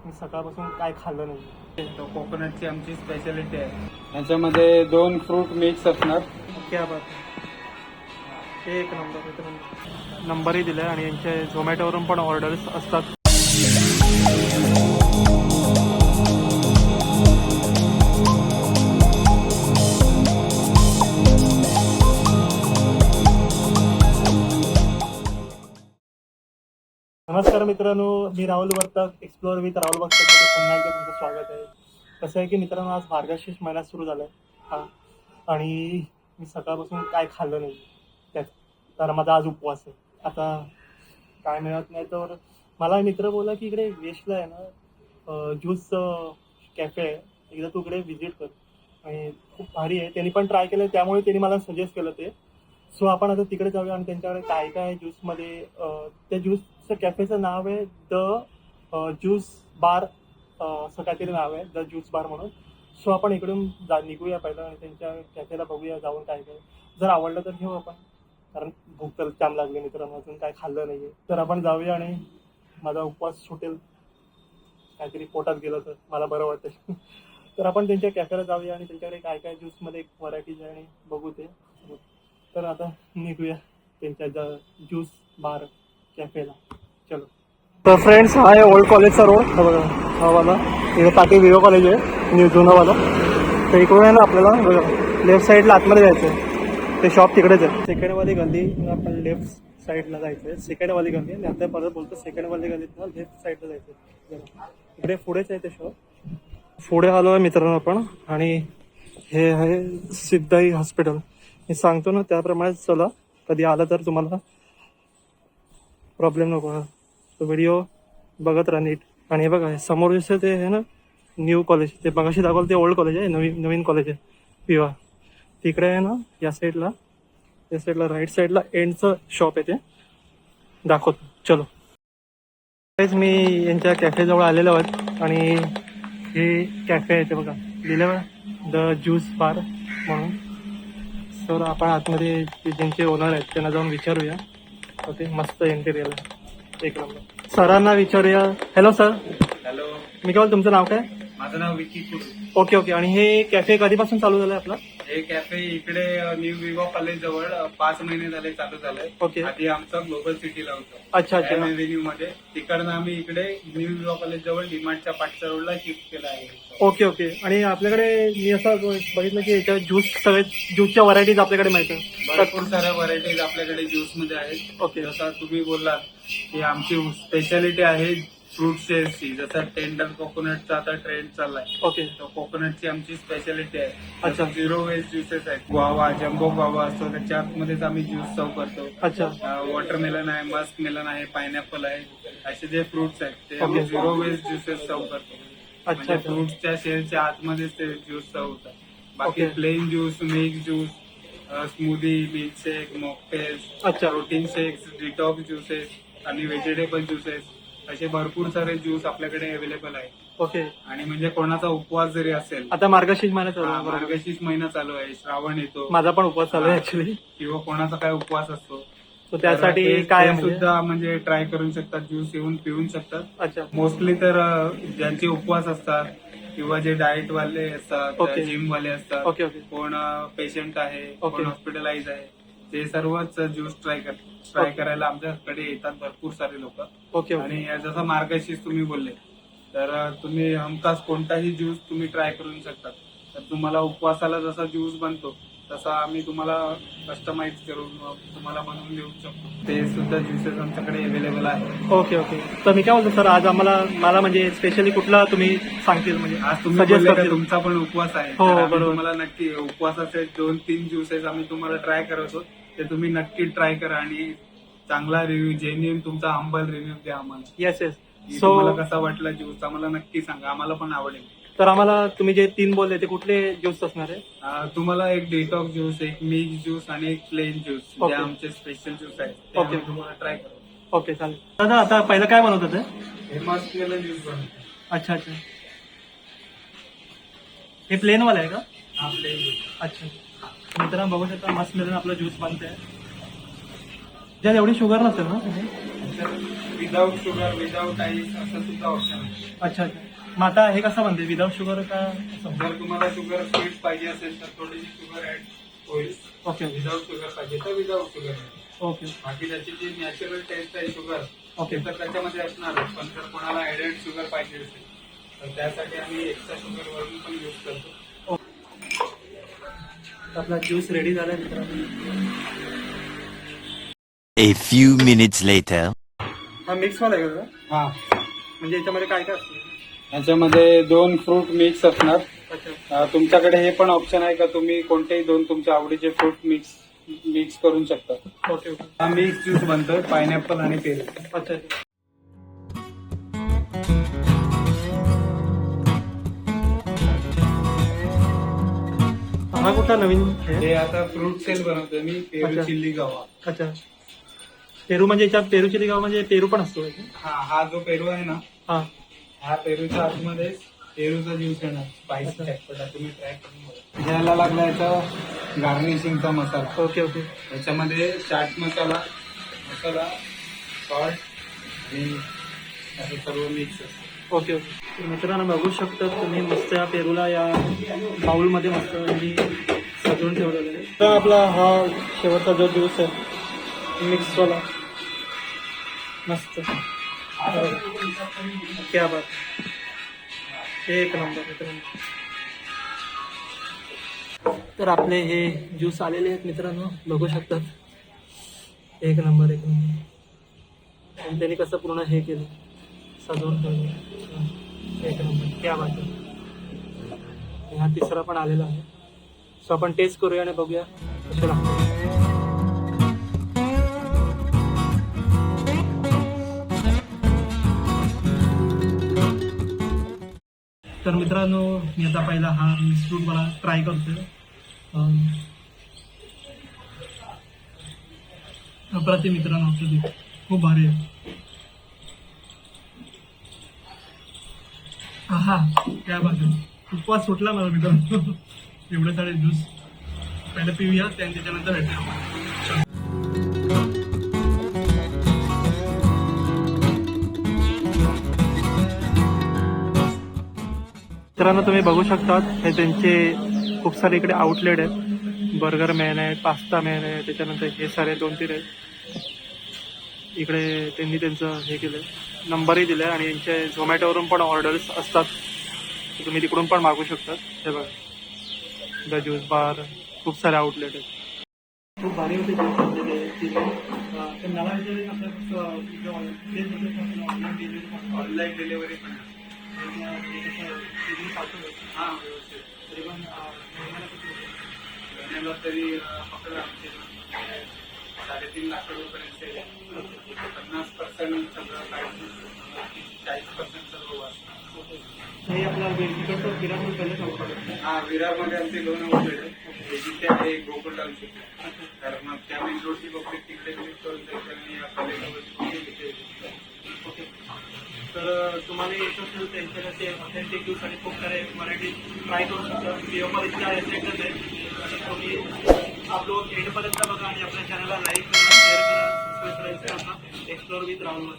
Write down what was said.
मी सकाळपासून काय खाल्लं नाही. तो कोकोनटची आमची स्पेशालिटी आहे. याच्यामध्ये 2 फ्रूट मिक्स असणार. क्या बात आहे. एक नंबरही दिला आहे आणि यांच्या झोमॅटोवरून पण ऑर्डर्स असतात. नमस्कार मित्रांनो, मी राहुल वर्तक, एक्सप्लोअर विथ राहुल वर्तकमध्ये पुन्हा एकदा तुमचं स्वागत आहे. कसं आहे की मित्रांनो, आज मार्गशीर्ष महिना सुरू झाला आहे आणि मी सकाळपासून काय खाल्लं नाही त्यात, तर माझा आज उपवास आहे. आता काय मिळत नाही तर मला मित्र बोला की इकडे वेस्टला आहे ना ज्यूस कॅफे आहे, एकदा तू इकडे व्हिजिट कर आणि खूप भारी आहे. त्यांनी पण ट्राय केलं, त्यामुळे त्यांनी मला सजेस्ट केलं ते. सो आपण आता तिकडे जाऊया आणि त्यांच्याकडे काय काय ज्यूसमध्ये त्या ज्यूसचं कॅफेचं नाव आहे द ज्यूस बार, असं काहीतरी नाव आहे, द ज्यूस बार म्हणून. सो आपण इकडून निघूया पहिलं आणि त्यांच्या कॅफेला बघूया जाऊन काय काय. जर आवडलं तर घेऊ आपण, कारण भूक तर जाम लागली मित्रांनो, अजून काय खाल्लं नाही आहे. तर आपण जाऊया आणि माझा उपवास सुटेल, काहीतरी पोटात गेलं तर मला बरं वाटतं. तर आपण त्यांच्या कॅफेला जाऊया आणि त्यांच्याकडे काय काय ज्यूसमध्ये व्हरायटीज आहे आणि बघू ते. तर आता निघूया त्यांच्या ज्यूस बार कॅफेला. चलो. तर फ्रेंड्स, हा आहे ओल्ड कॉलेजचा रोड. हा बघा, हा वाला इकडे पाठी विवो कॉलेज आहे, न्यू जुनावाला. तर इकडून आहे ना आपल्याला बघा लेफ्ट साईडला आतमध्ये जायचं आहे, ते शॉप तिकडेच आहे. सेकंडवाली गल्ली आपण लेफ्ट साईडला जायचं आहे, सेकंडवाली गल्ली. आणि आता परत बोलतो सेकंडवाली गल्लीत ना लेफ्ट साईडला जायचं आहे. इकडे पुढेच आहे ते शॉप. पुढे आलो आहे मित्रांनो आपण, आणि हे आहे सिद्धाई हॉस्पिटल. मी सांगतो ना त्याप्रमाणेच चला, कधी आला तर तुम्हाला प्रॉब्लेम नको. तो व्हिडिओ बघत राहा नीट. आणि हे बघा समोर दिसतं ते आहे ना न्यू कॉलेज, ते मगाशी दाखवलं ते ओल्ड कॉलेज आहे, नवीन कॉलेज आहे पिवा. तिकडे आहे ना या साईडला राईट साईडला एंडचं शॉप आहे, ते दाखवतो. चलो. मी यांच्या कॅफेजवळ आलेलो आहे आणि हे कॅफे आहे ते बघा लिहिलं द ज्यूस बार म्हणून. तर आपण आतमध्ये ज्यांचे ओनर आहेत त्यांना जाऊन विचारूया. ओके, मस्त इंटेरियर आहे, एक नंबर. सरांना विचारूया. Hello sir. हॅलो, मी काय, तुमचं नाव काय? माझं नाव विकी कुरू. ओके. आणि हे कॅफे कधीपासून चालू झालं आपला? हे कॅफे इकडे न्यू विवो कॉलेज जवळ 5 महिने झाले चालू झालंय. ओके. आधी आमचं ग्लोबल सिटीला होतं. अच्छा. एव्हेन्यू मध्ये. तिकडनं आम्ही इकडे न्यू विवो कॉलेज जवळ डिमार्टच्या पाठच्या रोडला शिफ्ट केला आहे. ओके. आणि आपल्याकडे मी असं बघितलं की याच्या ज्यूस सगळे ज्यूसच्या व्हरायटीज आपल्याकडे मिळतात. भरपूर साऱ्या व्हरायटीज आपल्याकडे ज्यूस मध्ये आहेत. ओके. जसं तुम्ही बोललात की आमची स्पेशालिटी आहे फ्रूट शेअर्सची. जसं टेंडर कोकोनटचा आता ट्रेंड चाललाय. ओके. कोकोनटची आमची स्पेशालिटी आहे. अच्छा. 0 वेस्ट ज्युसेस आहेत. गुआवा, जम्बो गुआवा असतो, त्याच्या आतमध्येच आम्ही ज्यूस सर्व करतो. अच्छा. वॉटरमेलन आहे, मस्क मेलन आहे, पायनॅपल आहे, असे जे फ्रुट्स आहेत ते आम्ही 0 वेस्ट ज्युसेस सर्व करतो. अच्छा. फ्रुट्सच्या शेअरच्या आतमध्येच ते ज्यूस सर्व होतात. बाकी okay. Plain juice, mix juice, smoothie, milkshake, mocktails, अच्छा. प्रोटीन शेक्स, डिटॉक्स ज्युसेस आणि व्हेजिटेबल ज्युसेस, असे भरपूर सारे ज्यूस आपल्याकडे अवेलेबल आहे. ओके. आणि म्हणजे कोणाचा उपवास जरी असेल, आता मार्गशीर्ष महिना चालू आहे, मार्गशीर्ष महिना चालू आहे, श्रावण येतो, माझा पण उपवास चालू आहे ऍक्च्युली. किंवा कोणाचा काय उपवास असतो, तर त्यासाठी तर काय ते सुद्धा म्हणजे ट्राय करू शकतात, ज्यूस येऊन पिऊ शकतात. अच्छा. मोस्टली तर ज्यांचे उपवास असतात किंवा जे डाएट वाले असतात, ओके. जिम वाले असतात, ओके. कोण पेशंट आहे, ओके. कोण हॉस्पिटलाइज आहे, ते सर्वच ज्यूस ट्राय करायला आमच्याकडे येतात भरपूर सारे लोक. ओके. आणि जसं मार्गशीर्ष तुम्ही बोलले, तर तुम्ही हमखास कोणताही ज्यूस तुम्ही ट्राय करू शकतात. तर तुम्हाला उपवासाला जसा ज्यूस बनतो तसा आम्ही तुम्हाला कस्टमाइज करून तुम्हाला बनवून देऊ शकतो. ते सुद्धा ज्युसेस आमच्याकडे अवेलेबल आहे. ओके. तर मी काय बोलतो सर, आज मला म्हणजे स्पेशली कुठला तुम्ही सांगतील, म्हणजे आज तुम्ही सजेस्ट बोलले का करतील? तुमचा पण उपवास आहे, हो, तर आम्ही बरोबर. तुम्हाला नक्की उपवासाचे 2-3 ज्युसेस आम्ही तुम्हाला ट्राय करतो. ते तुम्ही नक्की ट्राय करा आणि चांगला रिव्ह्यू, जेन्युइन तुमचा हंबल रिव्ह्यू द्या आम्हाला. येस. की सो तुम्हाला कसा वाटला ज्यूस आम्हाला नक्की सांगा, आम्हाला पण आवडेल. तर आम्हाला तुम्ही जे 3 बोलले ते कुठले ज्यूस असणार आहे? तुम्हाला एक डिटॉक्स ज्यूस, एक मिक्स ज्यूस आणि एक प्लेन ज्यूस, जे ओके. आमचे स्पेशल ज्यूस आहेत ते ओके. आम्ही तुम्हाला ट्राय करू. ओके, चालेल. दादा आता पहिलं काय बनवत होते? हे मस्क मेलन ज्यूस बनवतो. अच्छा. हे प्लेन वाला आहे का? हा प्लेन ज्यूस. अच्छा. मित्रांनो बघू शकता, मस्त मिळून आपला ज्यूस बनते. ज्यात एवढी शुगर नसेल ना? त्यानंतर विदाऊट शुगर विदाऊट आईस असं सुद्धा ऑप्शन आहे. अच्छा अच्छा. मग आता हे कसं बनते, विदाऊट शुगर का असं? जर तुम्हाला शुगर स्वीट पाहिजे असेल तर थोडीशी शुगर ऍड होईल. ओके विदाऊट शुगर पाहिजे तर विदाऊट शुगर ऍड. ओके बाकी त्याची जी नॅचरल टेस्ट आहे शुगर ओके. तर त्याच्यामध्ये असणारच. पण जर कोणाला ऍडेड शुगर पाहिजे असेल तर त्यासाठी आम्ही एक्स्ट्रा शुगर वरून पण यूज करतो. आपला ज्यूस रेडी झाला आहे मित्रांनो. A few minutes later. हा मिक्सवाला आहे का? हा, म्हणजे याच्यामध्ये काय काय असतं? याच्यामध्ये 2 फ्रूट मिक्स असणार. अच्छा तुमच्याकडे हे पण ऑप्शन आहे का तुम्ही कोणतेही 2 तुमच्या आवडीचे फ्रूट मिक्स करू शकता. Okay okay. हा मिक्स ज्यूस बनतोय पायनॅपल आणि पेरू. अच्छा अच्छा. हा कुठला नवीन आहे? हे आता फ्रूट सेल बनवतोय मी, पेरू अच्छा. चिल्ली गावा. अच्छा. पेरू म्हणजे याच्यात पेरू चिली गाव म्हणजे पेरू पण असतो का? हा जो पेरू आहे ना, हा ह्या पेरूच्या आतमध्ये पेरूचा ज्यूस येणार स्पाइसी अच्छा. चटपटा. तुम्ही ट्राय करून बघा. याला लागला याचा गार्निशिंगचा मसाला. Okay okay. याच्यामध्ये चाट मसाला सॉल्ट आणि असं सर्व मिक्स असतं. Okay okay. मित्रांनो बघू शकता तुम्ही, मस्त या पेरूला या बाउलमध्ये मस्त आणि सजवून ठेवलेलं आहे. तर आपला हा शेवटचा जो ज्यूस आहे मिक्सवाला, मस्त क्या बात, एक नंबर मित्रांनो. तर आपले हे ज्यूस आलेले आहेत मित्रांनो, बघू शकतात. एक नंबर एक नंबर. आणि त्यांनी कसं पूर्ण हे केलं, सजवून ठेवलं. एक नंबर क्या बात आहे. हा तिसरा पण आलेला आहे. सो आपण टेस्ट करूया आणि बघूया कसे लागतं. तर मित्रांनो मी आता पहिला हा मिक्स फ्रूट मला ट्राय करतोय. अप्रतिम मित्रांनो, अप्रतिम, खूप भारी आहे. हा क्या बात आहे. उपवास सुटला मला मित्रांनो. एवढे सारे ज्यूस पहिले पिऊया, त्याच्यानंतर भेटूया. मित्रांनो तुम्ही बघू शकता, हे त्यांचे खूप सारे इकडे आउटलेट आहेत. बर्गर मॅन आहे, पास्ता मॅन आहे, त्याच्यानंतर हे सारे 2-3 आहेत. इकडे त्यांनी त्यांचं हे केलं, नंबरही दिला आहे. आणि यांचे झोमॅटोवरून पण ऑर्डर्स असतात, तुम्ही तिकडून पण मागू शकता. हे बघा, द ज्यूस बार, खूप सारे आउटलेट आहेत. खूप भारी होते ऑनलाईन डिलिव्हरी पण आहे. हा, व्यवस्थित. महिन्याला तरी पकडा 3.5 लाख रुपयापर्यंत 50% सगळं काढून 40% सर्व वाचतं. हे आपला तिकडचं किराणा पहिले सांगतो. हा, विरारमध्ये आमचे 2 आउटलेट आहे. जिथे आहे गोकुळ टाउनशिप. तर मग त्या मेन रोडची पब्लिक तिकडे विजिट करून जायचं आणि आपल्याला ओके. तर तुम्हाला येत असेल त्यांच्याकडे ऑथेंटिक ज्यूस आणि खूप सारे व्हरायटी ट्राय करू शकता. व्हिडिओ पण इतका याच्याकडे आहे. आणि तुम्ही आपलं एंडपर्यंत बघा आणि आपल्या चॅनलला लाईक करा, शेअर करा, सबस्क्राईब करा. Explore with Rahul.